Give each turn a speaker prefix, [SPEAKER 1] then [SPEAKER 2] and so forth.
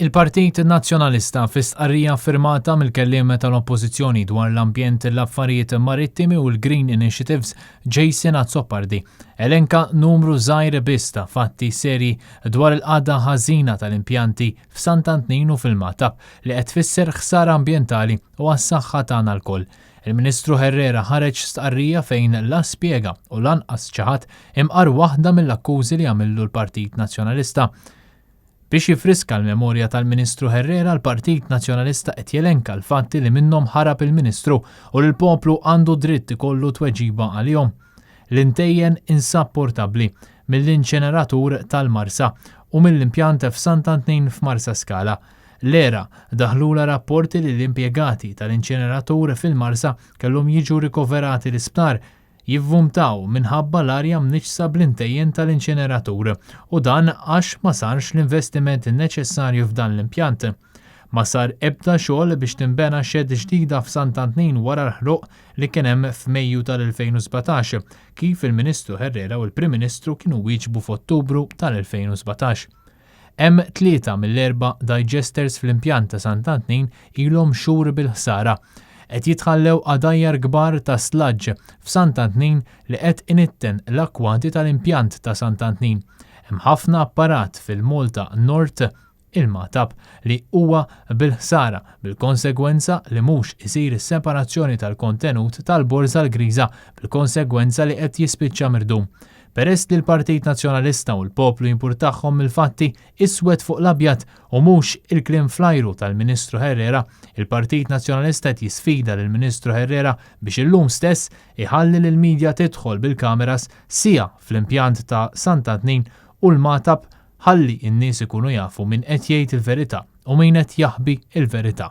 [SPEAKER 1] Il-Partit Nazzjonalista fis-stqarrija firmata mill-kelliem tal-Oppożizzjoni dwar l-ambjent, l-affarijiet marittimi u l-Green Initiatives Jason Azzopardi elenka numru żgħir biss ta' fatti seri dwar il-qagħda ħażina tal-impjanti f'Sant'Antnin u fil-Matab li qed tfisser ħsara ambjentali u għas-saħħa tagħna lkoll. Il-Ministru Herrera ħareġ stqarrija fejn la spjega u lanqas xi ħadd imqar waħda mill-akkużi li għamillu l-Partit Nazzjonalista. Biex jifriska l-memorja tal-Ministru Herrera, l-Partit Nazzjonalista qed jelenka l-fatti li minnhom ħarab il-Ministru u l-poplu għandu dritt ikollu tweġiba għalihom. L-intejjen insapportabbli mill-inċeneratur tal-Marsa u mill-impjant f'Sant'Antnin f'Marsa Scala. L-Era daħlula rapporti li l-impjegati tal-inċeneratur fil-Marsa kellhom jiġu rikoverati l-isptar jivvumtaw minħabba l-arja mniġsa bl-intejjen tal-inċeneratur u dan għax ma sarx l-investiment neċessarju f'dan l-impjant. Ma sar ebda xogħol biex tinbena xed ġdida f'Sant'Antnin wara l-ħruq li kien hemm f'Mejju tal-2017 kif il-Ministru Herrera u l-Prim Ministru kienu wieġbu f'Ottubru tal-2017. Hemm 3 mill-4 digesters fl-impjant ta' Sant'Antnin ilhom xhur bil-ħsara. Qed jitħallew għadajjar kbar ta' slaġġ f'Sant'Antnin li qed initten l-akwati tal-impjant ta' Sant'Antnin. Hemm ħafna apparat fil-Malta Nord il-Matab li huwa bil-ħsara bil-konsegwenza li mhux isir is-separazzjoni tal-kontenut tal-Borża l-Griża bil-konsegwenza li qed jispiċċa mirdum. Peress li l-Partit Nazzjonalista u l-poplu jimpurtahom mill-fatti iswed fuq l-abjad u mhux il-kliem flajru tal-Ministru Herrera, il-Partit Nazzjonalista qed jisfida lill-Ministru Herrera biex illum stess iħalli lill-midja tidħol bil-kameras sija fl-impjant ta' Sant'Antnin u l-Matab ħalli n-nies ikunu jafu min qed jgħid il-verità u min qed jaħbi il-verità.